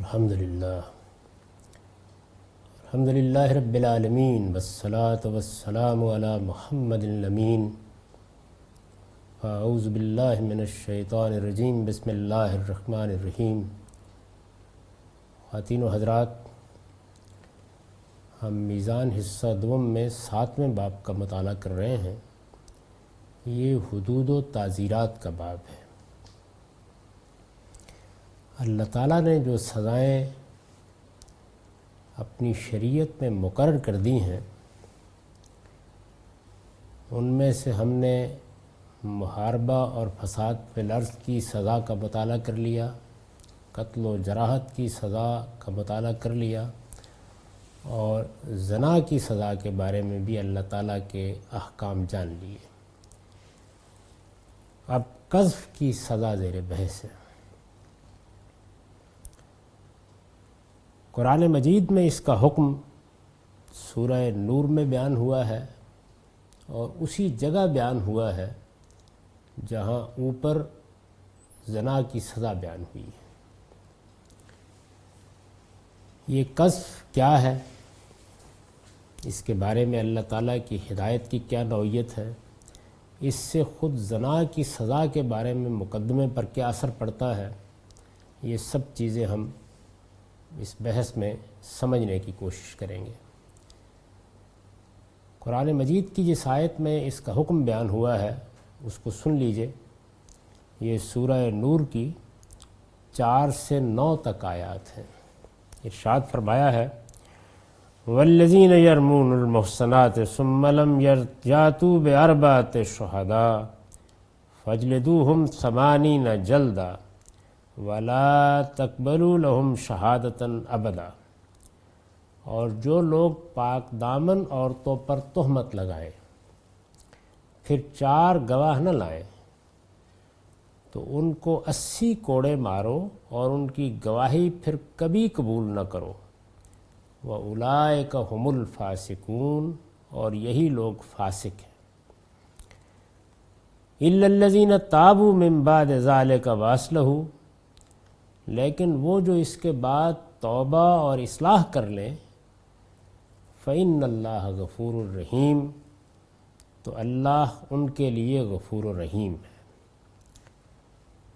الحمدللہ رب العالمین والصلاة والسلام علی محمد الامین اعوذ باللہ من الشیطان الرجیم بسم اللہ الرحمن الرحیم۔ خواتین و حضرات، ہم میزان حصہ دوم میں 7ویں باب کا مطالعہ کر رہے ہیں۔ یہ حدود و تعزیرات کا باب ہے۔ اللہ تعالیٰ نے جو سزائیں اپنی شریعت میں مقرر کر دی ہیں، ان میں سے ہم نے محاربہ اور فساد فی الارض کی سزا کا مطالعہ کر لیا، قتل و جراحت کی سزا کا مطالعہ کر لیا، اور زنا کی سزا کے بارے میں بھی اللہ تعالیٰ کے احکام جان لیے۔ اب قذف کی سزا زیر بحث ہے۔ قرآن مجید میں اس کا حکم سورہ نور میں بیان ہوا ہے، اور اسی جگہ بیان ہوا ہے جہاں اوپر زنا کی سزا بیان ہوئی ہے۔ یہ قذف کیا ہے، اس کے بارے میں اللہ تعالیٰ کی ہدایت کی کیا نوعیت ہے، اس سے خود زنا کی سزا کے بارے میں مقدمے پر کیا اثر پڑتا ہے، یہ سب چیزیں ہم اس بحث میں سمجھنے کی کوشش کریں گے۔ قرآن مجید کی جس آیت میں اس کا حکم بیان ہوا ہے اس کو سن لیجئے۔ یہ سورہ نور کی 4 سے 9 تک آیات ہیں۔ ارشاد فرمایا ہے، والذین یرمون المحصنات ثم لم یاتوا باربعۃ شہداء فاجلدوہم 80 جلدہ ولا تقبلوا لهم شہادتا ابدا۔ اور جو لوگ پاک دامن عورتوں پر تہمت لگائیں پھر 4 گواہ نہ لائیں تو ان کو 80 کوڑے مارو، اور ان کی گواہی پھر کبھی قبول نہ کرو۔ وَأُولَئِكَ هُمُ الْفَاسِقُونَ، اور یہی لوگ فاسق ہیں۔ إِلَّا الَّذِينَ تَابُوا مِن بَعْدِ ذَلِكَ وَأَصْلَحُوا، لیکن وہ جو اس کے بعد توبہ اور اصلاح کر لیں، فَإِنَّ اللَّهَ غَفُورٌ الرحیم، تو اللہ ان کے لیے غفور و رحیم ہے۔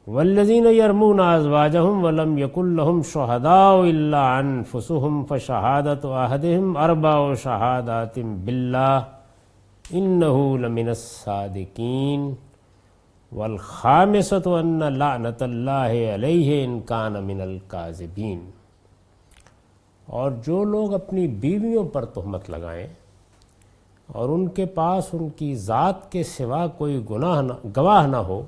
وَالَّذِينَ يَرْمُونَ أَزْوَاجَهُمْ وَلَمْ يَكُنْ لَهُمْ شُهَدَاءُ إِلَّا أَنفُسُهُمْ فَشَهَادَةُ أَحَدِهِمْ 4 شهادات بِاللَّهِ إِنَّهُ لَمِنَ الصَّادِقِينَ وَالْخَامِسَةُ أَنَّ لَعْنَةَ اللَّهِ عَلَيْهِ إِنْ كَانَ مِنَ الْكَاذِبِينَ۔ اور جو لوگ اپنی بیویوں پر تہمت لگائیں اور ان کے پاس ان کی ذات کے سوا کوئی گواہ نہ ہو،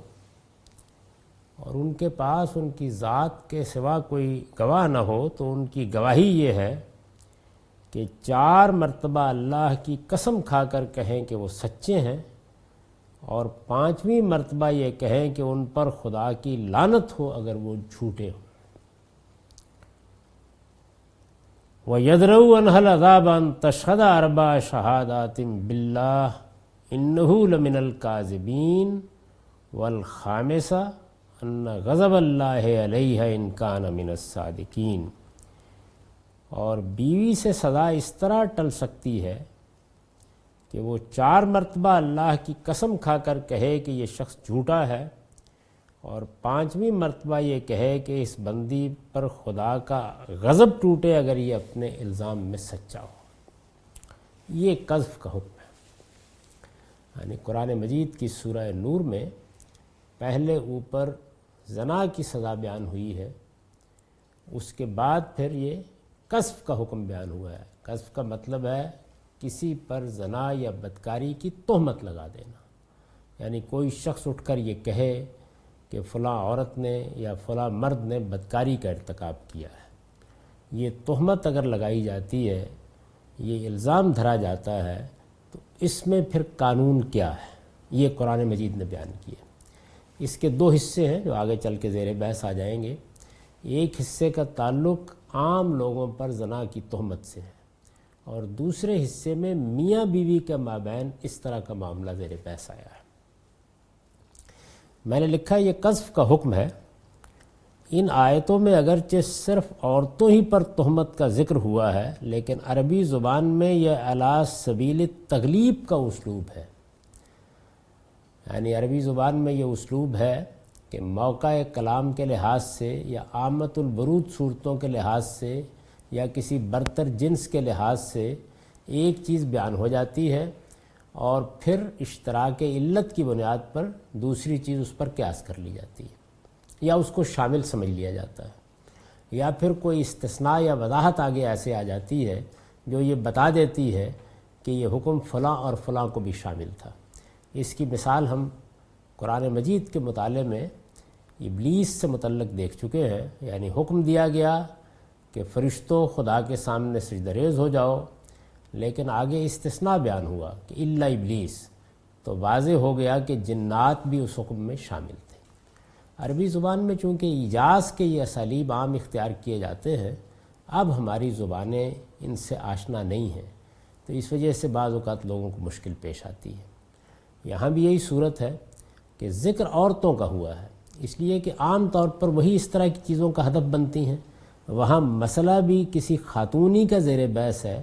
اور ان کے پاس ان کی ذات کے سوا کوئی گواہ نہ ہو، تو ان کی گواہی یہ ہے کہ 4 مرتبہ اللہ کی قسم کھا کر کہیں کہ وہ سچے ہیں، اور 5ویں مرتبہ یہ کہیں کہ ان پر خدا کی لعنت ہو اگر وہ جھوٹے ہوں۔ وَيَدْرَؤُ عَنْهَا الْعَذَابَ أَنْ تَشْهَدَ 4 شهادات بِاللَّهِ إِنَّهُ لَمِنَ الْكَاذِبِينَ وَالْخَامِسَةُ أَنَّ غَضَبَ اللَّهِ عَلَيْهَا إِنْ كَانَ مِنَ الصَّادِقِينَ۔ اور بیوی سے سزا اس طرح ٹل سکتی ہے کہ وہ 4 مرتبہ اللہ کی قسم کھا کر کہے کہ یہ شخص جھوٹا ہے، اور 5ویں مرتبہ یہ کہے کہ اس بندی پر خدا کا غضب ٹوٹے اگر یہ اپنے الزام میں سچا ہو۔ یہ قذف کا حکم ہے۔ یعنی قرآن مجید کی سورہ نور میں پہلے اوپر زنا کی سزا بیان ہوئی ہے، اس کے بعد پھر یہ قذف کا حکم بیان ہوا ہے۔ قذف کا مطلب ہے کسی پر زنا یا بدکاری کی تہمت لگا دینا، یعنی کوئی شخص اٹھ کر یہ کہے کہ فلاں عورت نے یا فلاں مرد نے بدکاری کا ارتکاب کیا ہے۔ یہ تہمت اگر لگائی جاتی ہے، یہ الزام دھرا جاتا ہے، تو اس میں پھر قانون کیا ہے، یہ قرآن مجید نے بیان کیا۔ اس کے 2 حصے ہیں جو آگے چل کے زیر بحث آ جائیں گے۔ ایک حصے کا تعلق عام لوگوں پر زنا کی تہمت سے ہے، اور دوسرے حصے میں میاں بیوی کے مابین اس طرح کا معاملہ زیر بحث آیا ہے۔ میں نے لکھا یہ قذف کا حکم ہے، ان آیتوں میں اگرچہ صرف عورتوں ہی پر تہمت کا ذکر ہوا ہے، لیکن عربی زبان میں یہ علی سبیل تغلیب کا اسلوب ہے۔ یعنی عربی زبان میں یہ اسلوب ہے کہ موقع کلام کے لحاظ سے یا عامت البرود صورتوں کے لحاظ سے یا کسی برتر جنس کے لحاظ سے ایک چیز بیان ہو جاتی ہے اور پھر اشتراک علت کی بنیاد پر دوسری چیز اس پر قیاس کر لی جاتی ہے یا اس کو شامل سمجھ لیا جاتا ہے، یا پھر کوئی استثناء یا وضاحت آگے ایسے آ جاتی ہے جو یہ بتا دیتی ہے کہ یہ حکم فلاں اور فلاں کو بھی شامل تھا۔ اس کی مثال ہم قرآن مجید کے مطالعے میں ابلیس سے متعلق دیکھ چکے ہیں۔ یعنی حکم دیا گیا کہ فرشتوں خدا کے سامنے سجدہ ریز ہو جاؤ، لیکن آگے استثناء بیان ہوا کہ الا ابلیس، تو واضح ہو گیا کہ جنات بھی اس حکم میں شامل تھے۔ عربی زبان میں چونکہ ایجاز کے یہ اسالیب عام اختیار کیے جاتے ہیں، اب ہماری زبانیں ان سے آشنا نہیں ہیں، تو اس وجہ سے بعض اوقات لوگوں کو مشکل پیش آتی ہے۔ یہاں بھی یہی صورت ہے کہ ذکر عورتوں کا ہوا ہے، اس لیے کہ عام طور پر وہی اس طرح کی چیزوں کا ہدف بنتی ہیں۔ وہاں مسئلہ بھی کسی خاتونی کا زیر بحث ہے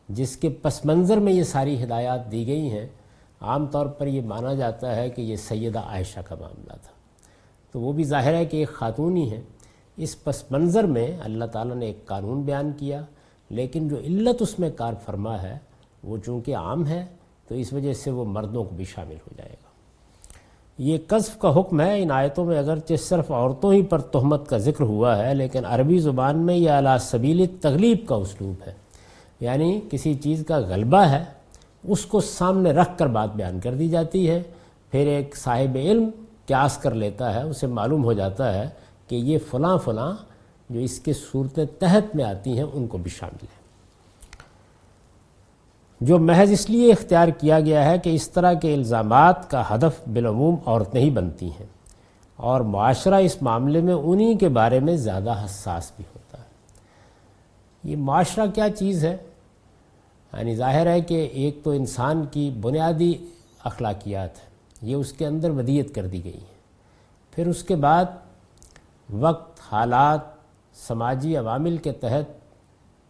جس کے پس منظر میں یہ ساری ہدایات دی گئی ہیں۔ عام طور پر یہ مانا جاتا ہے کہ یہ سیدہ عائشہ کا معاملہ تھا، تو وہ بھی ظاہر ہے کہ ایک خاتونی ہے۔ اس پس منظر میں اللہ تعالیٰ نے ایک قانون بیان کیا، لیکن جو علت اس میں کار فرما ہے وہ چونکہ عام ہے، تو اس وجہ سے وہ مردوں کو بھی شامل ہو جائے گا۔ یہ قذف کا حکم ہے۔ ان آیتوں میں اگرچہ صرف عورتوں ہی پر تہمت کا ذکر ہوا ہے، لیکن عربی زبان میں یہ علی سبیل تغلیب کا اسلوب ہے۔ یعنی کسی چیز کا غلبہ ہے، اس کو سامنے رکھ کر بات بیان کر دی جاتی ہے، پھر ایک صاحب علم قیاس کر لیتا ہے، اسے معلوم ہو جاتا ہے کہ یہ فلاں فلاں جو اس کے صورتیں تحت میں آتی ہیں ان کو بھی شامل ہے، جو محض اس لیے اختیار کیا گیا ہے کہ اس طرح کے الزامات کا ہدف بالعموم عورتیں ہی بنتی ہیں، اور معاشرہ اس معاملے میں انہی کے بارے میں زیادہ حساس بھی ہوتا ہے۔ یہ معاشرہ کیا چیز ہے؟ یعنی ظاہر ہے کہ ایک تو انسان کی بنیادی اخلاقیات ہے، یہ اس کے اندر ودیت کر دی گئی ہے۔ پھر اس کے بعد وقت، حالات، سماجی عوامل کے تحت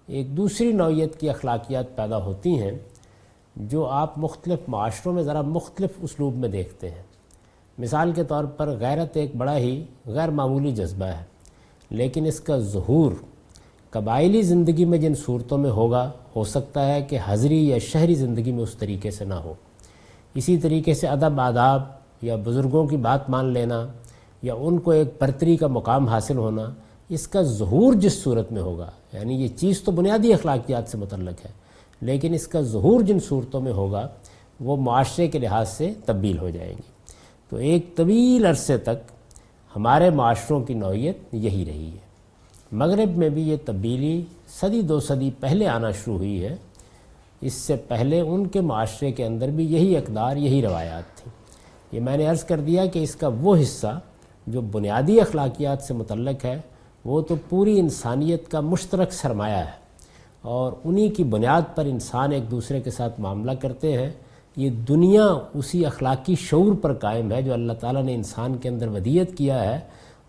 ایک دوسری نوعیت کی اخلاقیات پیدا ہوتی ہیں جو آپ مختلف معاشروں میں ذرا مختلف اسلوب میں دیکھتے ہیں۔ مثال کے طور پر غیرت ایک بڑا ہی غیر معمولی جذبہ ہے، لیکن اس کا ظہور قبائلی زندگی میں جن صورتوں میں ہوگا، ہو سکتا ہے کہ حضری یا شہری زندگی میں اس طریقے سے نہ ہو۔ اسی طریقے سے ادب، آداب یا بزرگوں کی بات مان لینا یا ان کو ایک برتری کا مقام حاصل ہونا، اس کا ظہور جس صورت میں ہوگا، یعنی یہ چیز تو بنیادی اخلاقیات سے متعلق ہے، لیکن اس کا ظہور جن صورتوں میں ہوگا وہ معاشرے کے لحاظ سے تبدیل ہو جائیں گی۔ تو ایک طویل عرصے تک ہمارے معاشروں کی نوعیت یہی رہی ہے۔ مغرب میں بھی یہ تبدیلی صدی دو صدی پہلے آنا شروع ہوئی ہے۔ اس سے پہلے ان کے معاشرے کے اندر بھی یہی اقدار، یہی روایات تھیں۔ یہ میں نے عرض کر دیا کہ اس کا وہ حصہ جو بنیادی اخلاقیات سے متعلق ہے وہ تو پوری انسانیت کا مشترک سرمایہ ہے، اور انہی کی بنیاد پر انسان ایک دوسرے کے ساتھ معاملہ کرتے ہیں۔ یہ دنیا اسی اخلاقی شعور پر قائم ہے جو اللہ تعالیٰ نے انسان کے اندر ودیت کیا ہے،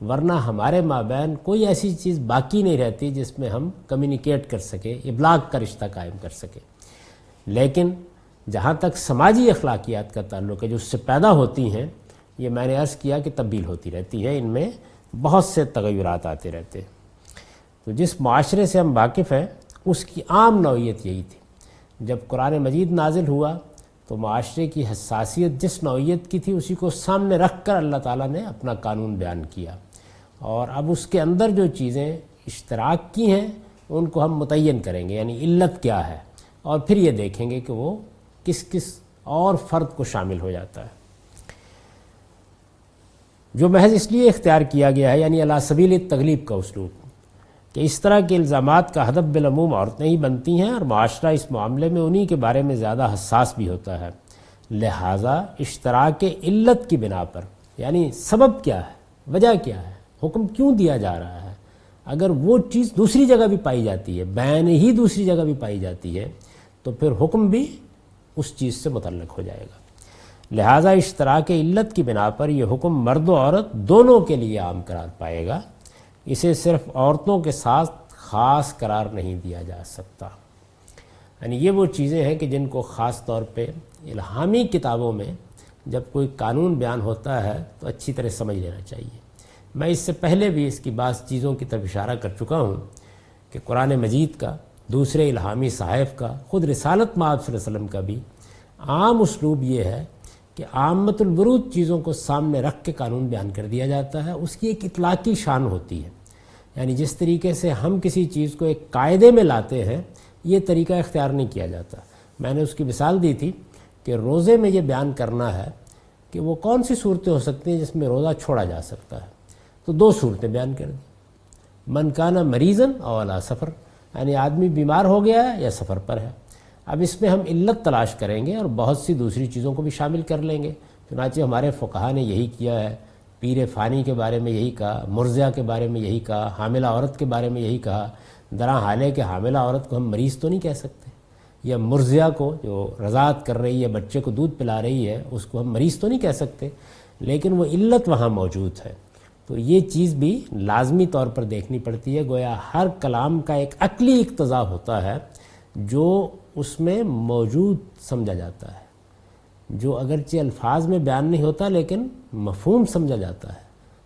ورنہ ہمارے مابین کوئی ایسی چیز باقی نہیں رہتی جس میں ہم کمیونیکیٹ کر سکیں، ابلاغ کا رشتہ قائم کر سکیں۔ لیکن جہاں تک سماجی اخلاقیات کا تعلق ہے جو اس سے پیدا ہوتی ہیں، یہ میں نے عرض کیا کہ تبدیل ہوتی رہتی ہے، ان میں بہت سے تغیرات آتے رہتے ہیں۔ تو جس معاشرے سے ہم واقف ہیں اس کی عام نوعیت یہی تھی۔ جب قرآن مجید نازل ہوا تو معاشرے کی حساسیت جس نوعیت کی تھی اسی کو سامنے رکھ کر اللہ تعالیٰ نے اپنا قانون بیان کیا، اور اب اس کے اندر جو چیزیں اشتراک کی ہیں ان کو ہم متعین کریں گے، یعنی علت کیا ہے، اور پھر یہ دیکھیں گے کہ وہ کس کس اور فرد کو شامل ہو جاتا ہے۔ جو محض اس لیے اختیار کیا گیا ہے، یعنی علی سبیل تغلیب کا اسلوب، کہ اس طرح کے الزامات کا ہدف بالعموم عورتیں ہی بنتی ہیں، اور معاشرہ اس معاملے میں انہی کے بارے میں زیادہ حساس بھی ہوتا ہے۔ لہٰذا اشتراک علت کی بنا پر، یعنی سبب کیا ہے، وجہ کیا ہے، حکم کیوں دیا جا رہا ہے، اگر وہ چیز دوسری جگہ بھی پائی جاتی ہے، بیان ہی دوسری جگہ بھی پائی جاتی ہے، تو پھر حکم بھی اس چیز سے متعلق ہو جائے گا۔ لہٰذا اشتراک علت کی بنا پر یہ حکم مرد و عورت دونوں کے لیے عام قرار پائے گا، اسے صرف عورتوں کے ساتھ خاص قرار نہیں دیا جا سکتا۔ یعنی یہ وہ چیزیں ہیں کہ جن کو خاص طور پہ الہامی کتابوں میں جب کوئی قانون بیان ہوتا ہے تو اچھی طرح سمجھ لینا چاہیے۔ میں اس سے پہلے بھی اس کی بعض چیزوں کی طرف اشارہ کر چکا ہوں کہ قرآن مجید کا، دوسرے الہامی صحائف کا، خود رسالت مآب صلی اللہ علیہ وسلم کا بھی عام اسلوب یہ ہے کہ عامۃ الورود چیزوں کو سامنے رکھ کے قانون بیان کر دیا جاتا ہے۔ اس کی ایک اطلاقی شان ہوتی ہے، یعنی جس طریقے سے ہم کسی چیز کو ایک قاعدے میں لاتے ہیں یہ طریقہ اختیار نہیں کیا جاتا۔ میں نے اس کی مثال دی تھی کہ روزے میں یہ بیان کرنا ہے کہ وہ کون سی صورتیں ہو سکتی ہیں جس میں روزہ چھوڑا جا سکتا ہے، تو 2 صورتیں بیان کر دی، من کانا مریضن او علی سفر، یعنی آدمی بیمار ہو گیا ہے یا سفر پر ہے۔ اب اس میں ہم علت تلاش کریں گے اور بہت سی دوسری چیزوں کو بھی شامل کر لیں گے، چنانچہ ہمارے فقہا نے یہی کیا ہے، پیر فانی کے بارے میں یہی کہا، مرضعہ کے بارے میں یہی کہا، حاملہ عورت کے بارے میں یہی کہا۔ درا حالے کہ حاملہ عورت کو ہم مریض تو نہیں کہہ سکتے، یا مرضعہ کو جو رضاعت کر رہی ہے، بچے کو دودھ پلا رہی ہے، اس کو ہم مریض تو نہیں کہہ سکتے، لیکن وہ علت وہاں موجود ہے۔ تو یہ چیز بھی لازمی طور پر دیکھنی پڑتی ہے، گویا ہر کلام کا ایک عقلی اقتضا ہوتا ہے جو اس میں موجود سمجھا جاتا ہے، جو اگرچہ الفاظ میں بیان نہیں ہوتا لیکن مفہوم سمجھا جاتا ہے،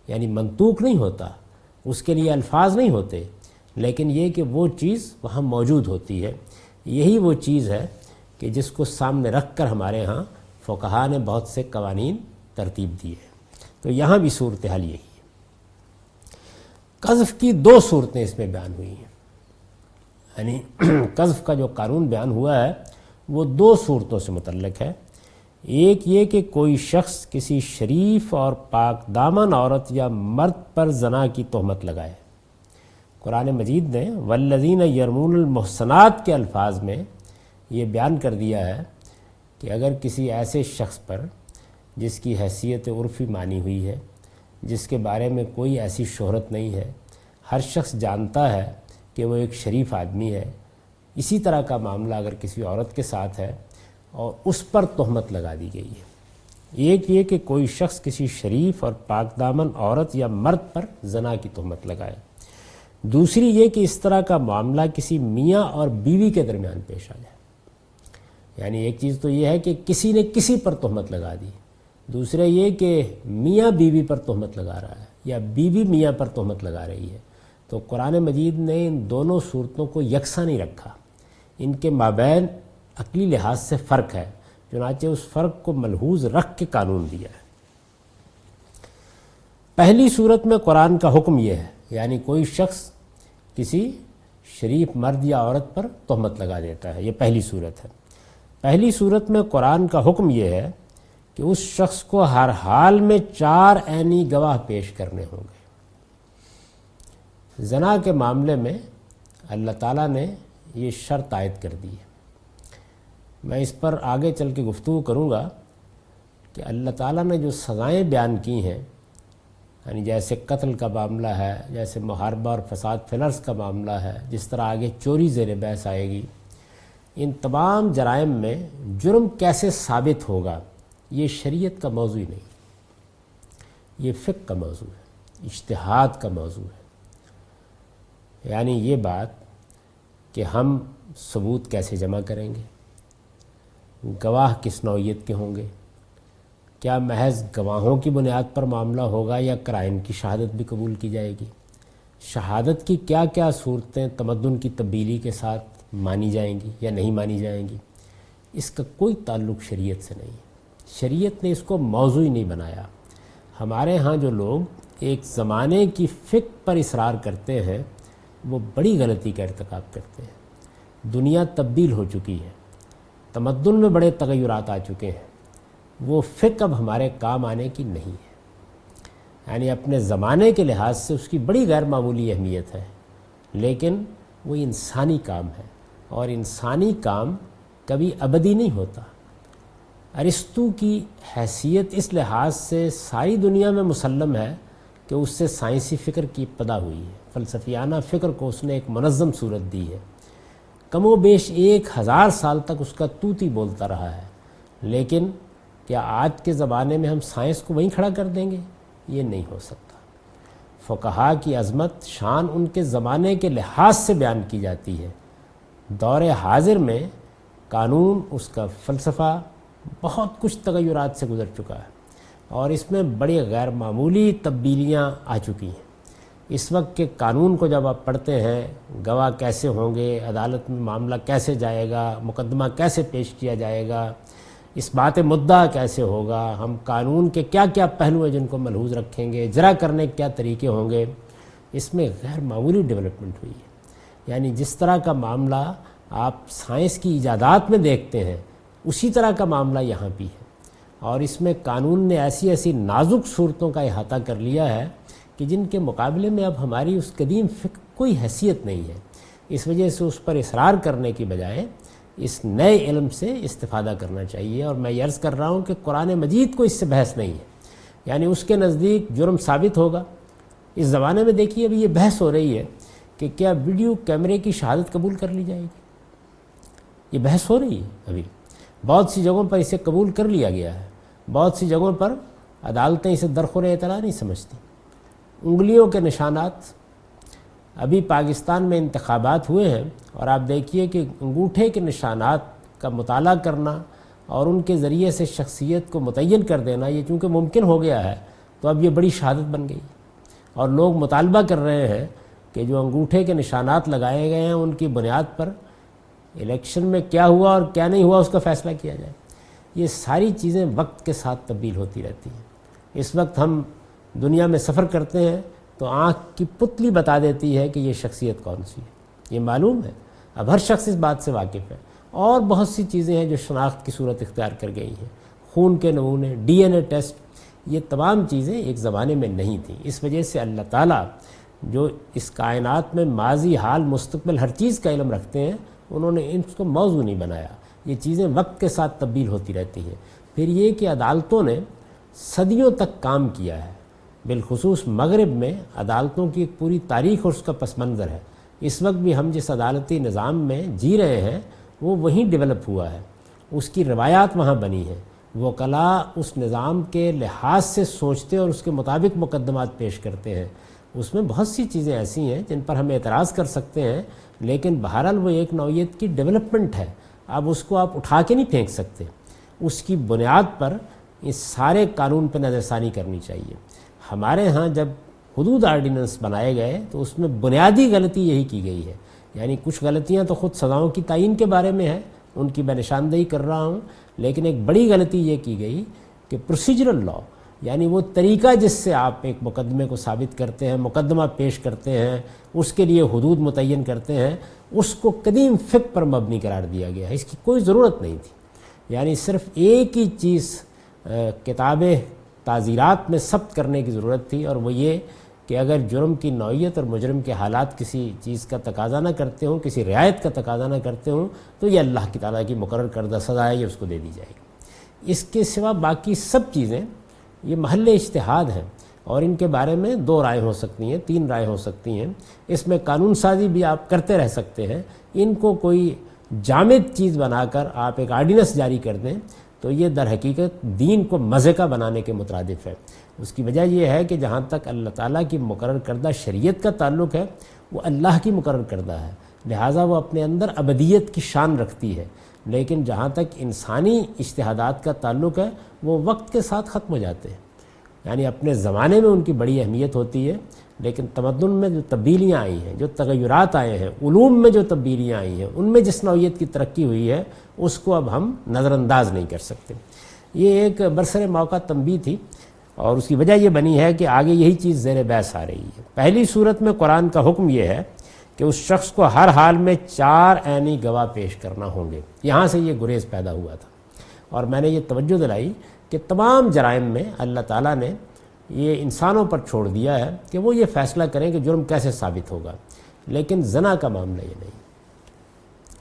یعنی منطوق نہیں ہوتا، اس کے لیے الفاظ نہیں ہوتے، لیکن یہ کہ وہ چیز وہاں موجود ہوتی ہے۔ یہی وہ چیز ہے کہ جس کو سامنے رکھ کر ہمارے ہاں فقہا نے بہت سے قوانین ترتیب دیے ہیں۔ تو یہاں بھی صورتحال یہی ہے۔ قذف کی 2 صورتیں اس میں بیان ہوئی ہیں، یعنی قذف کا جو قانون بیان ہوا ہے وہ 2 صورتوں سے متعلق ہے۔ ایک یہ کہ کوئی شخص کسی شریف اور پاک دامن عورت یا مرد پر زنا کی تہمت لگائے۔ قرآن مجید نے والذین یرمون المحصنات کے الفاظ میں یہ بیان کر دیا ہے کہ اگر کسی ایسے شخص پر جس کی حیثیت عرفی مانی ہوئی ہے، جس کے بارے میں کوئی ایسی شہرت نہیں ہے، ہر شخص جانتا ہے کہ وہ ایک شریف آدمی ہے، اسی طرح کا معاملہ اگر کسی عورت کے ساتھ ہے اور اس پر تہمت لگا دی گئی ہے۔ ایک یہ کہ کوئی شخص کسی شریف اور پاک دامن عورت یا مرد پر زنا کی تہمت لگائے۔ دوسری یہ کہ اس طرح کا معاملہ کسی میاں اور بیوی کے درمیان پیش آ جائے، یعنی ایک چیز تو یہ ہے کہ کسی نے کسی پر تہمت لگا دی، دوسرا یہ کہ میاں بیوی پر تہمت لگا رہا ہے یا بیوی میاں پر تہمت لگا رہی ہے۔ تو قرآن مجید نے ان دونوں صورتوں کو یکساں نہیں رکھا، ان کے مابین عقلی لحاظ سے فرق ہے، چنانچہ اس فرق کو ملحوظ رکھ کے قانون دیا ہے۔ پہلی صورت میں قرآن کا حکم یہ ہے، یعنی کوئی شخص کسی شریف مرد یا عورت پر تہمت لگا دیتا ہے، یہ پہلی صورت ہے۔ پہلی صورت میں قرآن کا حکم یہ ہے کہ اس شخص کو ہر حال میں 4 عینی گواہ پیش کرنے ہوں گے۔ زنا کے معاملے میں اللہ تعالیٰ نے یہ شرط عائد کر دی ہے۔ میں اس پر آگے چل کے گفتگو کروں گا کہ اللہ تعالیٰ نے جو سزائیں بیان کی ہیں، یعنی جیسے قتل کا معاملہ ہے، جیسے محاربہ اور فساد فی الارض کا معاملہ ہے، جس طرح آگے چوری زیر بحث آئے گی، ان تمام جرائم میں جرم کیسے ثابت ہوگا یہ شریعت کا موضوع ہی نہیں، یہ فقہ کا موضوع ہے، اجتہاد کا موضوع ہے۔ یعنی یہ بات کہ ہم ثبوت کیسے جمع کریں گے، گواہ کس نوعیت کے ہوں گے، کیا محض گواہوں کی بنیاد پر معاملہ ہوگا یا قرائن کی شہادت بھی قبول کی جائے گی، شہادت کی کیا کیا صورتیں تمدن کی تبدیلی کے ساتھ مانی جائیں گی یا نہیں مانی جائیں گی، اس کا کوئی تعلق شریعت سے نہیں ہے۔ شریعت نے اس کو موضوع ہی نہیں بنایا۔ ہمارے ہاں جو لوگ ایک زمانے کی فقہ پر اصرار کرتے ہیں وہ بڑی غلطی کا ارتکاب کرتے ہیں۔ دنیا تبدیل ہو چکی ہے، تمدن میں بڑے تغیرات آ چکے ہیں، وہ فقہ اب ہمارے کام آنے کی نہیں ہے۔ یعنی اپنے زمانے کے لحاظ سے اس کی بڑی غیر معمولی اہمیت ہے، لیکن وہ انسانی کام ہے، اور انسانی کام کبھی ابدی نہیں ہوتا۔ ارسطو کی حیثیت اس لحاظ سے ساری دنیا میں مسلم ہے کہ اس سے سائنسی فکر کی ابتدا ہوئی ہے، فلسفیانہ فکر کو اس نے ایک منظم صورت دی ہے۔ کم و بیش 1000 سال تک اس کا طوطی بولتا رہا ہے، لیکن کیا آج کے زمانے میں ہم سائنس کو وہیں کھڑا کر دیں گے؟ یہ نہیں ہو سکتا۔ فقہا کی عظمت شان ان کے زمانے کے لحاظ سے بیان کی جاتی ہے۔ دور حاضر میں قانون، اس کا فلسفہ بہت کچھ تغیرات سے گزر چکا ہے اور اس میں بڑی غیر معمولی تبدیلیاں آ چکی ہیں۔ اس وقت کے قانون کو جب آپ پڑھتے ہیں، گواہ کیسے ہوں گے، عدالت میں معاملہ کیسے جائے گا، مقدمہ کیسے پیش کیا جائے گا، اس بات مدعا کیسے ہوگا، ہم قانون کے کیا کیا پہلو ہیں جن کو ملحوظ رکھیں گے، اجرا کرنے کے کیا طریقے ہوں گے، اس میں غیر معمولی ڈیولپمنٹ ہوئی ہے۔ یعنی جس طرح کا معاملہ آپ سائنس کی ایجادات میں دیکھتے ہیں، اسی طرح کا معاملہ یہاں بھی ہے، اور اس میں قانون نے ایسی ایسی نازک صورتوں کا احاطہ کر لیا ہے کہ جن کے مقابلے میں اب ہماری اس قدیم فکر کوئی حیثیت نہیں ہے۔ اس وجہ سے اس پر اصرار کرنے کی بجائے اس نئے علم سے استفادہ کرنا چاہیے، اور میں یہ عرض کر رہا ہوں کہ قرآن مجید کو اس سے بحث نہیں ہے، یعنی اس کے نزدیک جرم ثابت ہوگا۔ اس زمانے میں دیکھیے ابھی یہ بحث ہو رہی ہے کہ کیا ویڈیو کیمرے کی شہادت قبول کر لی جائے گی، یہ بحث ہو رہی ہے ابھی۔ بہت سی جگہوں پر اسے قبول کر لیا گیا ہے، بہت سی جگہوں پر عدالتیں اسے درخور اطلاع نہیں سمجھتی۔ انگلیوں کے نشانات، ابھی پاکستان میں انتخابات ہوئے ہیں اور آپ دیکھیے کہ انگوٹھے کے نشانات کا مطالعہ کرنا اور ان کے ذریعے سے شخصیت کو متعین کر دینا، یہ چونکہ ممکن ہو گیا ہے تو اب یہ بڑی شہادت بن گئی، اور لوگ مطالبہ کر رہے ہیں کہ جو انگوٹھے کے نشانات لگائے گئے ہیں ان کی بنیاد پر الیکشن میں کیا ہوا اور کیا نہیں ہوا اس کا فیصلہ کیا جائے۔ یہ ساری چیزیں وقت کے ساتھ تبدیل ہوتی رہتی ہیں۔ اس وقت ہم دنیا میں سفر کرتے ہیں تو آنکھ کی پتلی بتا دیتی ہے کہ یہ شخصیت کون سی ہے، یہ معلوم ہے، اب ہر شخص اس بات سے واقف ہے۔ اور بہت سی چیزیں ہیں جو شناخت کی صورت اختیار کر گئی ہیں، خون کے نمونے، ڈی این اے ٹیسٹ، یہ تمام چیزیں ایک زمانے میں نہیں تھیں۔ اس وجہ سے اللہ تعالیٰ جو اس کائنات میں ماضی، حال، مستقبل ہر چیز کا علم رکھتے ہیں، انہوں نے اس کو موضوع نہیں بنایا۔ یہ چیزیں وقت کے ساتھ تبدیل ہوتی رہتی ہیں۔ پھر یہ کہ عدالتوں نے صدیوں تک کام کیا ہے، بالخصوص مغرب میں عدالتوں کی ایک پوری تاریخ اور اس کا پس منظر ہے۔ اس وقت بھی ہم جس عدالتی نظام میں جی رہے ہیں وہ وہیں ڈیولپ ہوا ہے، اس کی روایات وہاں بنی ہیں، وکلاء اس نظام کے لحاظ سے سوچتے اور اس کے مطابق مقدمات پیش کرتے ہیں۔ اس میں بہت سی چیزیں ایسی ہیں جن پر ہم اعتراض کر سکتے ہیں، لیکن بہرحال وہ ایک نوعیت کی ڈیولپمنٹ ہے، اب اس کو آپ اٹھا کے نہیں پھینک سکتے۔ اس کی بنیاد پر اس سارے قانون پہ نظر ثانی کرنی چاہیے۔ ہمارے ہاں جب حدود آرڈیننس بنائے گئے تو اس میں بنیادی غلطی یہی کی گئی ہے، یعنی کچھ غلطیاں تو خود سزاؤں کی تعین کے بارے میں ہے، ان کی میں نشاندہی کر رہا ہوں، لیکن ایک بڑی غلطی یہ کی گئی کہ پروسیجرل لا، یعنی وہ طریقہ جس سے آپ ایک مقدمے کو ثابت کرتے ہیں، مقدمہ پیش کرتے ہیں، اس کے لیے حدود متعین کرتے ہیں، اس کو قدیم فقہ پر مبنی قرار دیا گیا ہے۔ اس کی کوئی ضرورت نہیں تھی، یعنی صرف ایک ہی چیز کتاب تعزیرات میں ثبت کرنے کی ضرورت تھی، اور وہ یہ کہ اگر جرم کی نوعیت اور مجرم کے حالات کسی چیز کا تقاضا نہ کرتے ہوں، کسی رعایت کا تقاضا نہ کرتے ہوں، تو یہ اللہ کی تعالیٰ کی مقرر کردہ سزا ہے، یہ اس کو دے دی جائے گی۔ اس کے سوا باقی سب چیزیں یہ محل اجتہاد ہیں، اور ان کے بارے میں 2 رائے ہو سکتی ہیں، 3 رائے ہو سکتی ہیں۔ اس میں قانون سازی بھی آپ کرتے رہ سکتے ہیں، ان کو کوئی جامد چیز بنا کر آپ ایک آرڈیننس جاری کر دیں تو یہ در حقیقت دین کو مزے کا بنانے کے مترادف ہے۔ اس کی وجہ یہ ہے کہ جہاں تک اللہ تعالیٰ کی مقرر کردہ شریعت کا تعلق ہے وہ اللہ کی مقرر کردہ ہے، لہٰذا وہ اپنے اندر ابدیت کی شان رکھتی ہے، لیکن جہاں تک انسانی اجتہادات کا تعلق ہے وہ وقت کے ساتھ ختم ہو جاتے ہیں، یعنی اپنے زمانے میں ان کی بڑی اہمیت ہوتی ہے، لیکن تمدن میں جو تبدیلیاں آئی ہیں، جو تغیرات آئے ہیں، علوم میں جو تبدیلیاں آئی ہیں، ان میں جس نوعیت کی ترقی ہوئی ہے اس کو اب ہم نظر انداز نہیں کر سکتے۔ یہ ایک برسر موقع تنبیہ تھی، اور اس کی وجہ یہ بنی ہے کہ آگے یہی چیز زیر بحث آ رہی ہے۔ پہلی صورت میں قرآن کا حکم یہ ہے کہ اس شخص کو ہر حال میں 4 عینی گواہ پیش کرنا ہوں گے، یہاں سے یہ گریز پیدا ہوا تھا، اور میں نے یہ توجہ دلائی کہ تمام جرائم میں اللہ تعالیٰ نے یہ انسانوں پر چھوڑ دیا ہے کہ وہ یہ فیصلہ کریں کہ جرم کیسے ثابت ہوگا، لیکن زنا کا معاملہ یہ نہیں،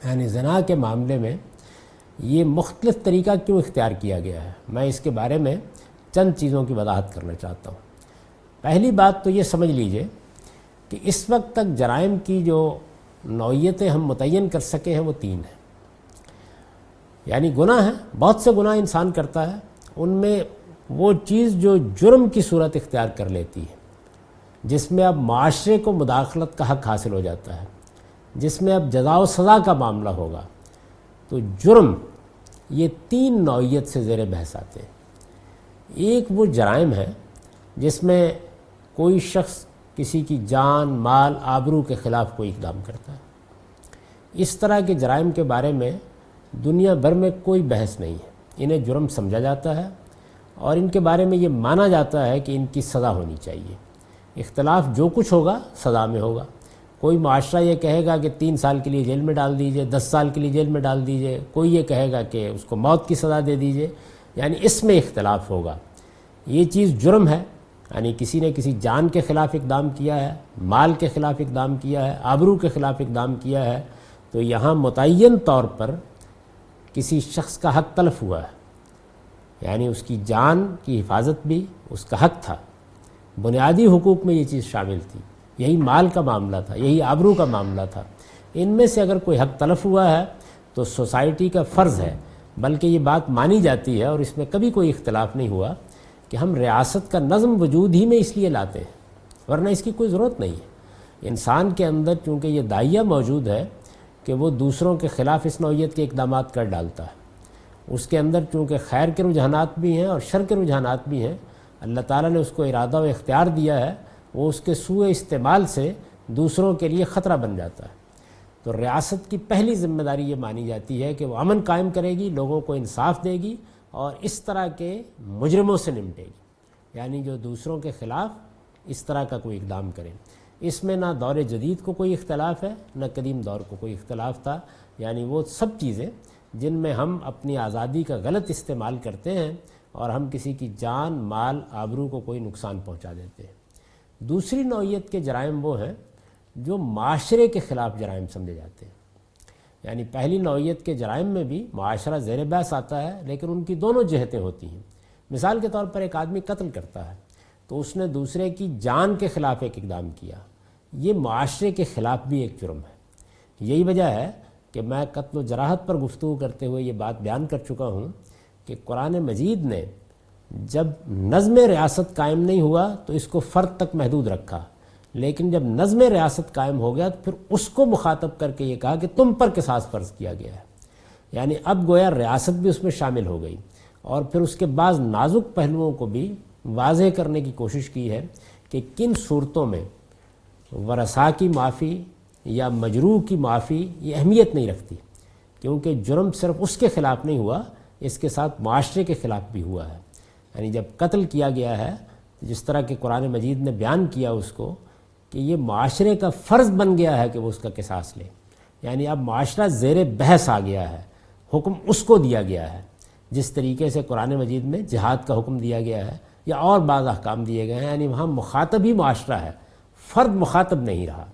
یعنی زنا کے معاملے میں یہ مختلف طریقہ کیوں اختیار کیا گیا ہے، میں اس کے بارے میں چند چیزوں کی وضاحت کرنا چاہتا ہوں۔ پہلی بات تو یہ سمجھ لیجئے کہ اس وقت تک جرائم کی جو نوعیتیں ہم متعین کر سکے ہیں وہ 3 ہیں، یعنی گناہ ہیں، بہت سے گناہ انسان کرتا ہے، ان میں وہ چیز جو جرم کی صورت اختیار کر لیتی ہے، جس میں اب معاشرے کو مداخلت کا حق حاصل ہو جاتا ہے، جس میں اب جزا و سزا کا معاملہ ہوگا، تو جرم یہ 3 نوعیت سے زیر بحث آتے ہیں۔ ایک وہ جرائم ہے جس میں کوئی شخص کسی کی جان، مال، آبرو کے خلاف کوئی اقدام کرتا ہے۔ اس طرح کے جرائم کے بارے میں دنیا بھر میں کوئی بحث نہیں ہے، انہیں جرم سمجھا جاتا ہے اور ان کے بارے میں یہ مانا جاتا ہے کہ ان کی سزا ہونی چاہیے۔ اختلاف جو کچھ ہوگا سزا میں ہوگا۔ کوئی معاشرہ یہ کہے گا کہ 3 سال کے لیے جیل میں ڈال دیجئے، 10 سال کے لیے جیل میں ڈال دیجئے، کوئی یہ کہے گا کہ اس کو موت کی سزا دے دیجئے، یعنی اس میں اختلاف ہوگا۔ یہ چیز جرم ہے، یعنی کسی نے کسی جان کے خلاف اقدام کیا ہے، مال کے خلاف اقدام کیا ہے، آبرو کے خلاف اقدام کیا ہے، تو یہاں متعین طور پر کسی شخص کا حق تلف ہوا ہے، یعنی اس کی جان کی حفاظت بھی اس کا حق تھا۔ بنیادی حقوق میں یہ چیز شامل تھی، یہی مال کا معاملہ تھا، یہی آبرو کا معاملہ تھا۔ ان میں سے اگر کوئی حق تلف ہوا ہے تو سوسائٹی کا فرض ہے، بلکہ یہ بات مانی جاتی ہے اور اس میں کبھی کوئی اختلاف نہیں ہوا کہ ہم ریاست کا نظم وجود ہی میں اس لیے لاتے ہیں، ورنہ اس کی کوئی ضرورت نہیں ہے۔ انسان کے اندر چونکہ یہ داعیہ موجود ہے کہ وہ دوسروں کے خلاف اس نوعیت کے اقدامات کر ڈالتا ہے، اس کے اندر چونکہ خیر کے رجحانات بھی ہیں اور شر کے رجحانات بھی ہیں، اللہ تعالیٰ نے اس کو ارادہ و اختیار دیا ہے، وہ اس کے سوء استعمال سے دوسروں کے لیے خطرہ بن جاتا ہے۔ تو ریاست کی پہلی ذمہ داری یہ مانی جاتی ہے کہ وہ امن قائم کرے گی، لوگوں کو انصاف دے گی اور اس طرح کے مجرموں سے نمٹے گی، یعنی جو دوسروں کے خلاف اس طرح کا کوئی اقدام کرے۔ اس میں نہ دور جدید کو کوئی اختلاف ہے، نہ قدیم دور کو کوئی اختلاف تھا، یعنی وہ سب چیزیں جن میں ہم اپنی آزادی کا غلط استعمال کرتے ہیں اور ہم کسی کی جان، مال، آبرو کو کوئی نقصان پہنچا دیتے ہیں۔ دوسری نوعیت کے جرائم وہ ہیں جو معاشرے کے خلاف جرائم سمجھے جاتے ہیں، یعنی پہلی نوعیت کے جرائم میں بھی معاشرہ زیر بحث آتا ہے، لیکن ان کی دونوں جہتیں ہوتی ہیں۔ مثال کے طور پر ایک آدمی قتل کرتا ہے تو اس نے دوسرے کی جان کے خلاف ایک اقدام کیا، یہ معاشرے کے خلاف بھی ایک جرم ہے۔ یہی وجہ ہے کہ میں قتل و جراحت پر گفتگو کرتے ہوئے یہ بات بیان کر چکا ہوں کہ قرآن مجید نے جب نظم ریاست قائم نہیں ہوا تو اس کو فرد تک محدود رکھا، لیکن جب نظم ریاست قائم ہو گیا تو پھر اس کو مخاطب کر کے یہ کہا کہ تم پر قصاص فرض کیا گیا ہے، یعنی اب گویا ریاست بھی اس میں شامل ہو گئی، اور پھر اس کے بعض نازک پہلوؤں کو بھی واضح کرنے کی کوشش کی ہے کہ کن صورتوں میں ورثاء کی معافی یا مجروح کی معافی یہ اہمیت نہیں رکھتی، کیونکہ جرم صرف اس کے خلاف نہیں ہوا، اس کے ساتھ معاشرے کے خلاف بھی ہوا ہے۔ یعنی جب قتل کیا گیا ہے، جس طرح کہ قرآن مجید نے بیان کیا اس کو کہ یہ معاشرے کا فرض بن گیا ہے کہ وہ اس کا قصاص لے، یعنی اب معاشرہ زیر بحث آ گیا ہے، حکم اس کو دیا گیا ہے، جس طریقے سے قرآن مجید میں جہاد کا حکم دیا گیا ہے یا اور بعض احکام دیے گئے ہیں، یعنی وہاں مخاطب ہی معاشرہ ہے، فرد مخاطب نہیں رہا۔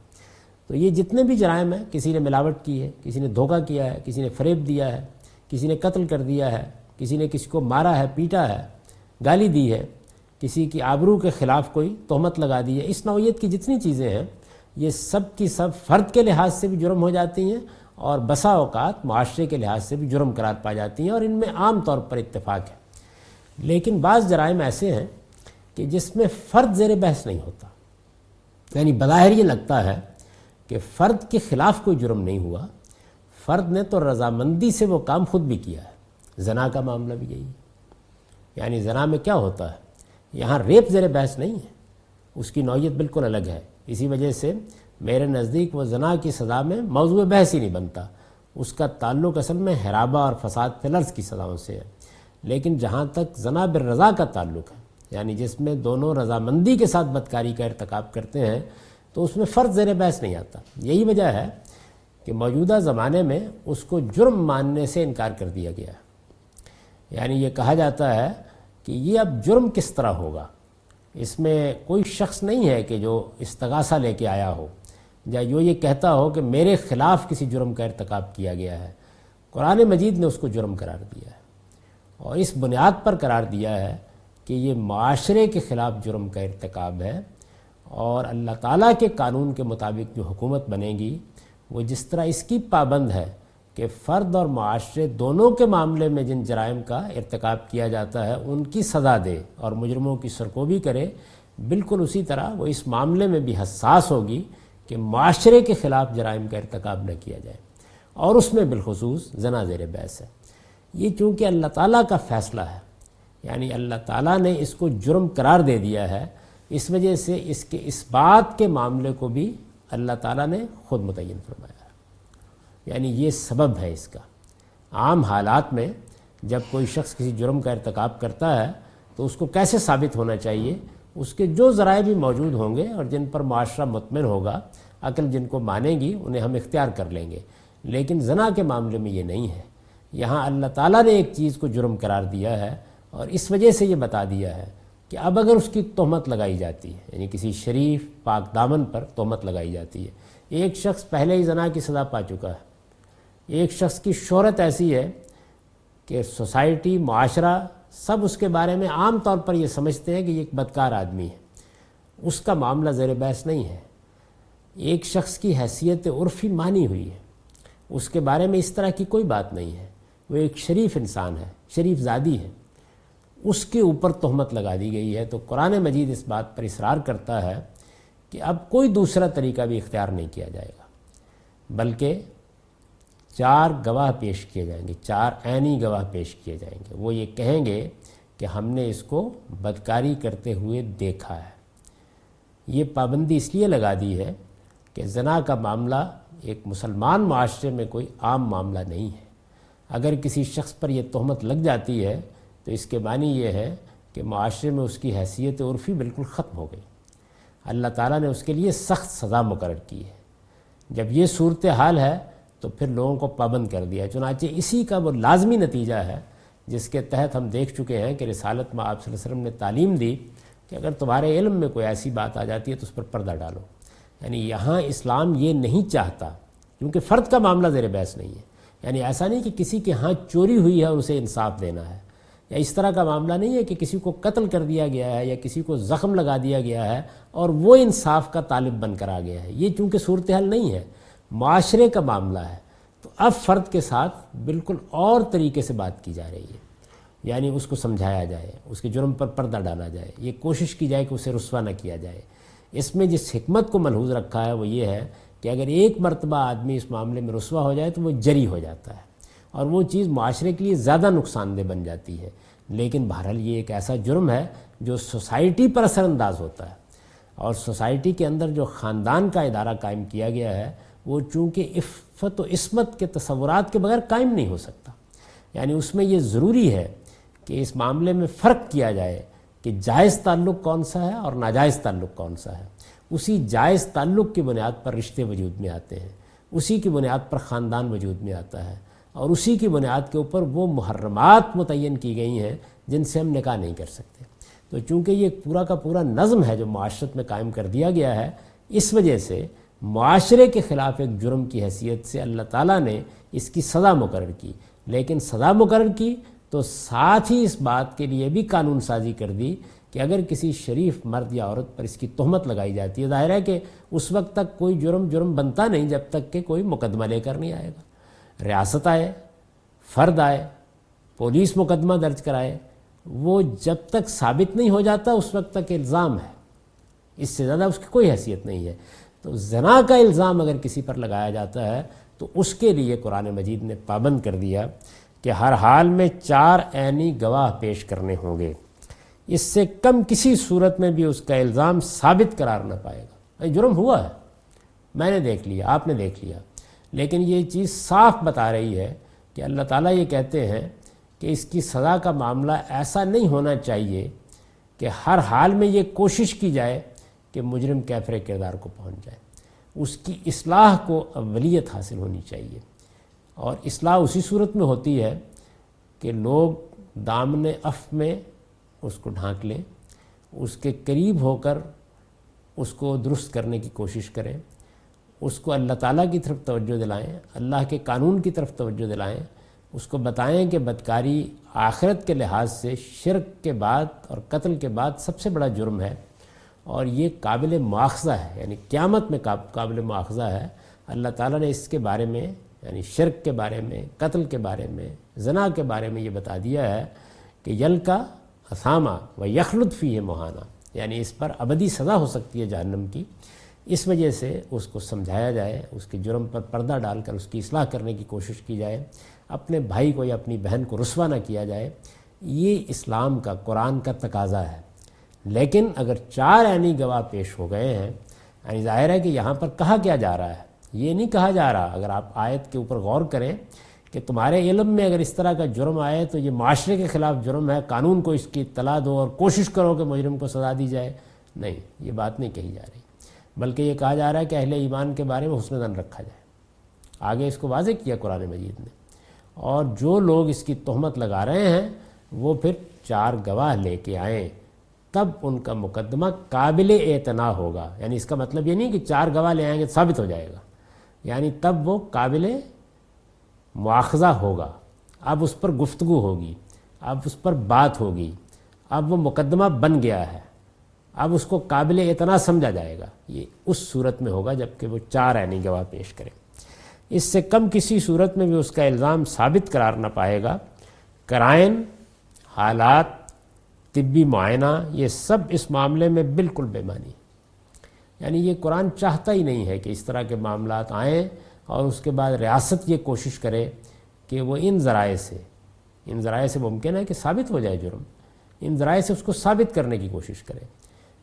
تو یہ جتنے بھی جرائم ہیں، کسی نے ملاوٹ کی ہے، کسی نے دھوکہ کیا ہے، کسی نے فریب دیا ہے، کسی نے قتل کر دیا ہے، کسی نے کسی کو مارا ہے، پیٹا ہے، گالی دی ہے، کسی کی آبرو کے خلاف کوئی تہمت لگا دی ہے، اس نوعیت کی جتنی چیزیں ہیں یہ سب کی سب فرد کے لحاظ سے بھی جرم ہو جاتی ہیں اور بسا اوقات معاشرے کے لحاظ سے بھی جرم قرار پا جاتی ہیں، اور ان میں عام طور پر اتفاق ہے۔ لیکن بعض جرائم ایسے ہیں کہ جس میں فرد زیر بحث نہیں ہوتا، یعنی بظاہر یہ لگتا ہے کہ فرد کے خلاف کوئی جرم نہیں ہوا، فرد نے تو رضامندی سے وہ کام خود بھی کیا ہے۔ زنا کا معاملہ بھی یہی ہے، یعنی زنا میں کیا ہوتا ہے، یہاں ریپ زیر بحث نہیں ہے، اس کی نوعیت بالکل الگ ہے، اسی وجہ سے میرے نزدیک وہ زنا کی سزا میں موضوع بحث ہی نہیں بنتا، اس کا تعلق اصل میں حرابہ اور فساد فی الارض کی سزاؤں سے ہے۔ لیکن جہاں تک زنا بالرضا کا تعلق ہے، یعنی جس میں دونوں رضامندی کے ساتھ بدکاری کا ارتکاب کرتے ہیں، تو اس میں فرد زیر بحث نہیں آتا۔ یہی وجہ ہے کہ موجودہ زمانے میں اس کو جرم ماننے سے انکار کر دیا گیا ہے، یعنی یہ کہا جاتا ہے کہ یہ اب جرم کس طرح ہوگا، اس میں کوئی شخص نہیں ہے کہ جو استغاثہ لے کے آیا ہو یا جو یہ کہتا ہو کہ میرے خلاف کسی جرم کا ارتکاب کیا گیا ہے۔ قرآن مجید نے اس کو جرم قرار دیا ہے، اور اس بنیاد پر قرار دیا ہے کہ یہ معاشرے کے خلاف جرم کا ارتکاب ہے، اور اللہ تعالیٰ کے قانون کے مطابق جو حکومت بنے گی وہ جس طرح اس کی پابند ہے کہ فرد اور معاشرے دونوں کے معاملے میں جن جرائم کا ارتکاب کیا جاتا ہے ان کی سزا دے اور مجرموں کی سرکوبی کرے، بالکل اسی طرح وہ اس معاملے میں بھی حساس ہوگی کہ معاشرے کے خلاف جرائم کا ارتکاب نہ کیا جائے، اور اس میں بالخصوص زنا زیر بحث ہے۔ یہ چونکہ اللہ تعالیٰ کا فیصلہ ہے، یعنی اللہ تعالیٰ نے اس کو جرم قرار دے دیا ہے، اس وجہ سے اس کے اس بات کے معاملے کو بھی اللہ تعالیٰ نے خود متعین فرمایا ہے، یعنی یہ سبب ہے اس کا۔ عام حالات میں جب کوئی شخص کسی جرم کا ارتکاب کرتا ہے تو اس کو کیسے ثابت ہونا چاہیے، اس کے جو ذرائع بھی موجود ہوں گے اور جن پر معاشرہ مطمئن ہوگا، عقل جن کو مانے گی، انہیں ہم اختیار کر لیں گے۔ لیکن زنا کے معاملے میں یہ نہیں ہے۔ یہاں اللہ تعالیٰ نے ایک چیز کو جرم قرار دیا ہے اور اس وجہ سے یہ بتا دیا ہے کہ اب اگر اس کی تہمت لگائی جاتی ہے، یعنی کسی شریف پاک دامن پر تہمت لگائی جاتی ہے، ایک شخص پہلے ہی زنا کی سزا پا چکا ہے، ایک شخص کی شہرت ایسی ہے کہ سوسائٹی، معاشرہ سب اس کے بارے میں عام طور پر یہ سمجھتے ہیں کہ یہ ایک بدکار آدمی ہے، اس کا معاملہ زیر بحث نہیں ہے۔ ایک شخص کی حیثیت عرفی مانی ہوئی ہے، اس کے بارے میں اس طرح کی کوئی بات نہیں ہے، وہ ایک شریف انسان ہے، شریف زادی ہے، اس کے اوپر تہمت لگا دی گئی ہے۔ تو قرآن مجید اس بات پر اصرار کرتا ہے کہ اب کوئی دوسرا طریقہ بھی اختیار نہیں کیا جائے گا، بلکہ 4 گواہ پیش کیے جائیں گے، 4 عینی گواہ پیش کیے جائیں گے۔ وہ یہ کہیں گے کہ ہم نے اس کو بدکاری کرتے ہوئے دیکھا ہے۔ یہ پابندی اس لیے لگا دی ہے کہ زنا کا معاملہ ایک مسلمان معاشرے میں کوئی عام معاملہ نہیں ہے۔ اگر کسی شخص پر یہ تہمت لگ جاتی ہے تو اس کے معنی یہ ہے کہ معاشرے میں اس کی حیثیت عرفی بالکل ختم ہو گئی۔ اللہ تعالیٰ نے اس کے لیے سخت سزا مقرر کی ہے۔ جب یہ صورتحال ہے تو پھر لوگوں کو پابند کر دیا، چنانچہ اسی کا وہ لازمی نتیجہ ہے جس کے تحت ہم دیکھ چکے ہیں کہ رسالت میں آپ صلی اللہ علیہ وسلم نے تعلیم دی کہ اگر تمہارے علم میں کوئی ایسی بات آ جاتی ہے تو اس پر پردہ ڈالو۔ یعنی یہاں اسلام یہ نہیں چاہتا، کیونکہ فرد کا معاملہ زیر بحث نہیں ہے، یعنی ایسا نہیں کہ کسی کے ہاں چوری ہوئی ہے اور اسے انصاف دینا ہے، یا اس طرح کا معاملہ نہیں ہے کہ کسی کو قتل کر دیا گیا ہے یا کسی کو زخم لگا دیا گیا ہے اور وہ انصاف کا طالب بن کر آ گیا ہے۔ یہ چونکہ صورتحال نہیں ہے، معاشرے کا معاملہ ہے، تو اب فرد کے ساتھ بالکل اور طریقے سے بات کی جا رہی ہے، یعنی اس کو سمجھایا جائے، اس کے جرم پر پردہ ڈالا جائے، یہ کوشش کی جائے کہ اسے رسوا نہ کیا جائے۔ اس میں جس حکمت کو ملحوظ رکھا ہے وہ یہ ہے کہ اگر ایک مرتبہ آدمی اس معاملے میں رسوا ہو جائے تو وہ جری ہو جاتا ہے اور وہ چیز معاشرے کے لیے زیادہ نقصان دہ بن جاتی ہے۔ لیکن بہرحال یہ ایک ایسا جرم ہے جو سوسائٹی پر اثر انداز ہوتا ہے، اور سوسائٹی کے اندر جو خاندان کا ادارہ قائم کیا گیا ہے وہ چونکہ عفت و عصمت کے تصورات کے بغیر قائم نہیں ہو سکتا، یعنی اس میں یہ ضروری ہے کہ اس معاملے میں فرق کیا جائے کہ جائز تعلق کون سا ہے اور ناجائز تعلق کون سا ہے۔ اسی جائز تعلق کی بنیاد پر رشتے وجود میں آتے ہیں، اسی کی بنیاد پر خاندان وجود میں آتا ہے، اور اسی کی بنیاد کے اوپر وہ محرمات متعین کی گئی ہیں جن سے ہم نکاح نہیں کر سکتے۔ تو چونکہ یہ پورا کا پورا نظم ہے جو معاشرت میں قائم کر دیا گیا ہے، اس وجہ سے معاشرے کے خلاف ایک جرم کی حیثیت سے اللہ تعالیٰ نے اس کی سزا مقرر کی، لیکن سزا مقرر کی تو ساتھ ہی اس بات کے لیے بھی قانون سازی کر دی کہ اگر کسی شریف مرد یا عورت پر اس کی تہمت لگائی جاتی ہے، ظاہر ہے کہ اس وقت تک کوئی جرم بنتا نہیں جب تک کہ کوئی مقدمہ لے کر نہیں آئے گا۔ ریاست آئے، فرد آئے، پولیس مقدمہ درج کرائے، وہ جب تک ثابت نہیں ہو جاتا اس وقت تک الزام ہے، اس سے زیادہ اس کی کوئی حیثیت نہیں ہے۔ تو زنا کا الزام اگر کسی پر لگایا جاتا ہے تو اس کے لیے قرآن مجید نے پابند کر دیا کہ ہر حال میں 4 عینی گواہ پیش کرنے ہوں گے، اس سے کم کسی صورت میں بھی اس کا الزام ثابت قرار نہ پائے گا۔ جرم ہوا ہے، میں نے دیکھ لیا، آپ نے دیکھ لیا، لیکن یہ چیز صاف بتا رہی ہے کہ اللہ تعالیٰ یہ کہتے ہیں کہ اس کی سزا کا معاملہ ایسا نہیں ہونا چاہیے کہ ہر حال میں یہ کوشش کی جائے کہ مجرم کیفر کردار کو پہنچ جائے۔ اس کی اصلاح کو اولیت حاصل ہونی چاہیے، اور اصلاح اسی صورت میں ہوتی ہے کہ لوگ دامن عفو میں اس کو ڈھانک لیں، اس کے قریب ہو کر اس کو درست کرنے کی کوشش کریں، اس کو اللہ تعالیٰ کی طرف توجہ دلائیں، اللہ کے قانون کی طرف توجہ دلائیں، اس کو بتائیں کہ بدکاری آخرت کے لحاظ سے شرک کے بعد اور قتل کے بعد سب سے بڑا جرم ہے، اور یہ قابل مواخذہ ہے، یعنی قیامت میں قابل مواخذہ ہے۔ اللہ تعالیٰ نے اس کے بارے میں، یعنی شرک کے بارے میں، قتل کے بارے میں، زنا کے بارے میں یہ بتا دیا ہے کہ یلقا اسامہ و یخلد فیہ مہانا، یعنی اس پر ابدی سزا ہو سکتی ہے جہنم کی، اس وجہ سے اس کو سمجھایا جائے، اس کے جرم پر پردہ ڈال کر اس کی اصلاح کرنے کی کوشش کی جائے، اپنے بھائی کو یا اپنی بہن کو رسوا نہ کیا جائے، یہ اسلام کا، قرآن کا تقاضا ہے۔ لیکن اگر 4 عینی گواہ پیش ہو گئے ہیں، یعنی ظاہر ہے کہ یہاں پر کہا کیا جا رہا ہے، یہ نہیں کہا جا رہا، اگر آپ آیت کے اوپر غور کریں کہ تمہارے علم میں اگر اس طرح کا جرم آئے تو یہ معاشرے کے خلاف جرم ہے، قانون کو اس کی اطلاع دو اور کوشش کرو کہ مجرم کو سزا دی جائے، نہیں، یہ بات نہیں کہی جا رہی، بلکہ یہ کہا جا رہا ہے کہ اہل ایمان کے بارے میں حسن ظن رکھا جائے۔ آگے اس کو واضح کیا قرآن مجید نے، اور جو لوگ اس کی تہمت لگا رہے ہیں وہ پھر 4 گواہ لے کے آئیں، تب ان کا مقدمہ قابل اعتنا ہوگا۔ یعنی اس کا مطلب یہ نہیں کہ 4 گواہ لے آئیں گے تو ثابت ہو جائے گا، یعنی تب وہ قابل مواخذہ ہوگا، اب اس پر گفتگو ہوگی، اب اس پر بات ہوگی، اب وہ مقدمہ بن گیا ہے، اب اس کو قابل اعتنا سمجھا جائے گا۔ یہ اس صورت میں ہوگا جبکہ وہ 4 عینی گواہ پیش کریں، اس سے کم کسی صورت میں بھی اس کا الزام ثابت قرار نہ پائے گا۔ قرائن، حالات، طبی معائنہ، یہ سب اس معاملے میں بالکل بے معنی، یعنی یہ قرآن چاہتا ہی نہیں ہے کہ اس طرح کے معاملات آئیں، اور اس کے بعد ریاست یہ کوشش کرے کہ وہ ان ذرائع سے ممکن ہے کہ ثابت ہو جائے جرم، ان ذرائع سے اس کو ثابت کرنے کی کوشش کرے۔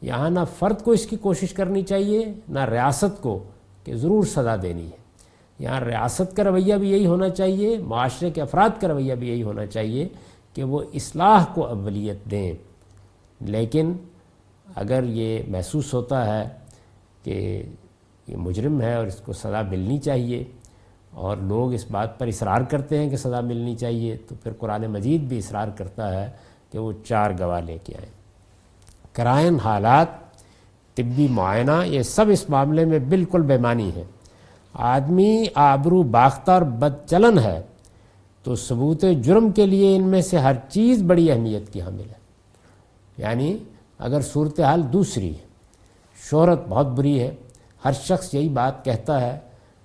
یہاں نہ فرد کو اس کی کوشش کرنی چاہیے، نہ ریاست کو کہ ضرور سزا دینی ہے۔ یہاں ریاست کا رویہ بھی یہی ہونا چاہیے، معاشرے کے افراد کا رویہ بھی یہی ہونا چاہیے کہ وہ اصلاح کو اولیت دیں۔ لیکن اگر یہ محسوس ہوتا ہے کہ یہ مجرم ہے اور اس کو سزا ملنی چاہیے، اور لوگ اس بات پر اصرار کرتے ہیں کہ سزا ملنی چاہیے، تو پھر قرآن مجید بھی اصرار کرتا ہے کہ وہ 4 گواہ لے کے آئیں۔ قرائن، حالات، طبی معائنہ، یہ سب اس معاملے میں بالکل بے معنی ہے۔ آدمی آبرو باختہ اور بد چلن ہے تو ثبوت جرم کے لیے ان میں سے ہر چیز بڑی اہمیت کی حامل ہے۔ یعنی اگر صورتحال دوسری ہے، شہرت بہت بری ہے، ہر شخص یہی بات کہتا ہے،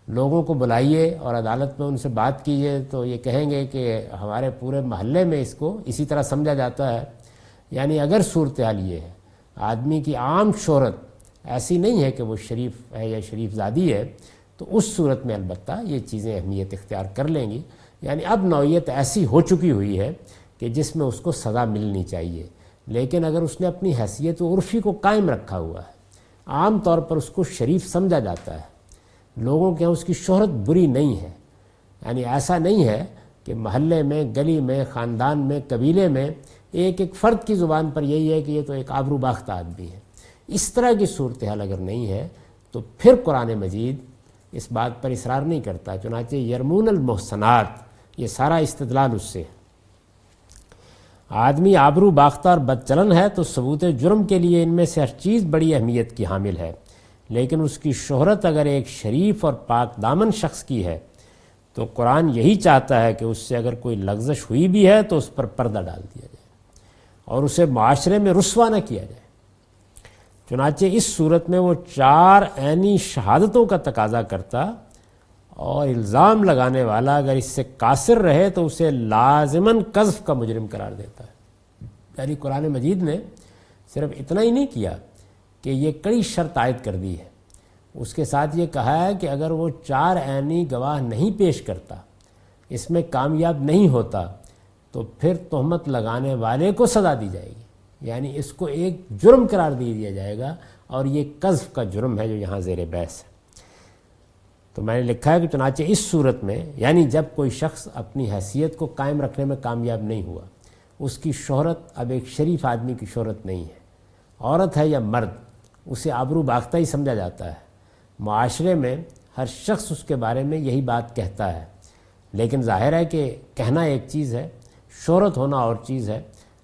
لوگوں کو بلائیے اور عدالت میں ان سے بات کیجیے تو یہ کہیں گے کہ ہمارے پورے محلے میں اس کو اسی طرح سمجھا جاتا ہے۔ یعنی اگر صورتحال یہ ہے، آدمی کی عام شہرت ایسی نہیں ہے کہ وہ شریف ہے یا شریف زادی ہے، تو اس صورت میں البتہ یہ چیزیں اہمیت اختیار کر لیں گی۔ یعنی اب نوعیت ایسی ہو چکی ہوئی ہے کہ جس میں اس کو سزا ملنی چاہیے، لیکن اگر اس نے اپنی حیثیت و عرفی کو قائم رکھا ہوا ہے، عام طور پر اس کو شریف سمجھا جاتا ہے، لوگوں کے یہاں اس کی شہرت بری نہیں ہے، یعنی ایسا نہیں ہے کہ محلے میں، گلی میں، خاندان میں، قبیلے میں ایک ایک فرد کی زبان پر یہی ہے کہ یہ تو ایک آبرو باختہ آدمی ہے، اس طرح کی صورتحال اگر نہیں ہے تو پھر قرآن مجید اس بات پر اصرار نہیں کرتا۔ چنانچہ یرمون المحصنات، یہ سارا استدلال اس سے ہے۔ آدمی آبرو باختہ اور بد چلن ہے تو ثبوت جرم کے لیے ان میں سے ہر چیز بڑی اہمیت کی حامل ہے، لیکن اس کی شہرت اگر ایک شریف اور پاک دامن شخص کی ہے تو قرآن یہی چاہتا ہے کہ اس سے اگر کوئی لغزش ہوئی بھی ہے تو اس پر پردہ ڈال دیا جائے اور اسے معاشرے میں رسوا نہ کیا جائے۔ چنانچہ اس صورت میں وہ 4 عینی شہادتوں کا تقاضا کرتا، اور الزام لگانے والا اگر اس سے قاصر رہے تو اسے لازماً قذف کا مجرم قرار دیتا ہے۔ یعنی قرآن مجید نے صرف اتنا ہی نہیں کیا کہ یہ کڑی شرط عائد کر دی ہے، اس کے ساتھ یہ کہا ہے کہ اگر وہ 4 عینی گواہ نہیں پیش کرتا، اس میں کامیاب نہیں ہوتا، تو پھر تہمت لگانے والے کو سزا دی جائے گی، یعنی اس کو ایک جرم قرار دے دیا جائے گا، اور یہ قذف کا جرم ہے جو یہاں زیر بحث ہے۔ تو میں نے لکھا ہے کہ چنانچہ اس صورت میں، یعنی جب کوئی شخص اپنی حیثیت کو قائم رکھنے میں کامیاب نہیں ہوا، اس کی شہرت اب ایک شریف آدمی کی شہرت نہیں ہے، عورت ہے یا مرد، اسے آبرو باختہ ہی سمجھا جاتا ہے، معاشرے میں ہر شخص اس کے بارے میں یہی بات کہتا ہے، لیکن ظاہر ہے کہ کہنا ایک چیز ہے، شہرت ہونا اور چیز ہے۔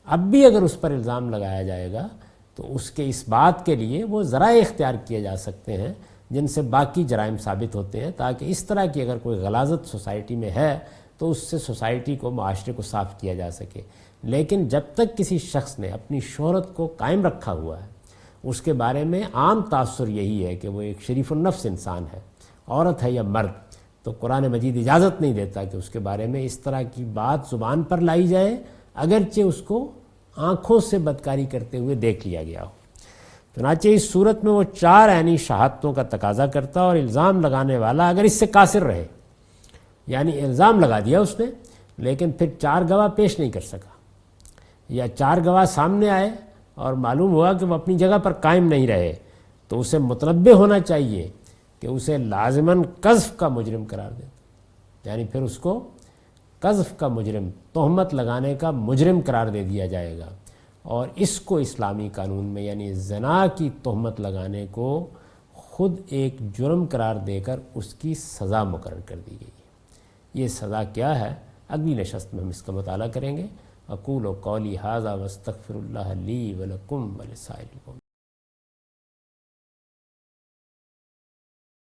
اب بھی اگر اس پر الزام لگایا جائے گا تو اس کے اس بات کے لیے وہ ذرائع اختیار کیے جا سکتے ہیں جن سے باقی جرائم ثابت ہوتے ہیں، تاکہ اس طرح کی اگر کوئی غلاظت سوسائٹی میں ہے تو اس سے سوسائٹی کو، معاشرے کو صاف کیا جا سکے۔ لیکن جب تک کسی شخص نے اپنی شہرت کو قائم رکھا ہوا ہے، اس کے بارے میں عام تاثر یہی ہے کہ وہ ایک شریف النفس انسان ہے، عورت ہے یا مرد، تو قرآن مجید اجازت نہیں دیتا کہ اس کے بارے میں اس طرح کی بات زبان پر لائی جائے، اگرچہ اس کو آنکھوں سے بدکاری کرتے ہوئے دیکھ لیا گیا ہو۔ چنانچہ اس صورت میں وہ 4 عینی شہادتوں کا تقاضا کرتا اور الزام لگانے والا اگر اس سے قاصر رہے، یعنی الزام لگا دیا اس نے لیکن پھر 4 گواہ پیش نہیں کر سکا، یا 4 گواہ سامنے آئے اور معلوم ہوا کہ وہ اپنی جگہ پر قائم نہیں رہے، تو اسے متنبہ ہونا چاہیے کہ اسے لازماً قذف کا مجرم قرار دے، یعنی پھر اس کو قذف کا مجرم، تہمت لگانے کا مجرم قرار دے دیا جائے گا، اور اس کو اسلامی قانون میں یعنی زنا کی تہمت لگانے کو خود ایک جرم قرار دے کر اس کی سزا مقرر کر دی گئی ہے۔ یہ سزا کیا ہے؟ اگلی نشست میں ہم اس کا مطالعہ کریں گے۔ اقول قولی ھذا واستغفر اللہ لی ولکم ولسائر المؤمنین۔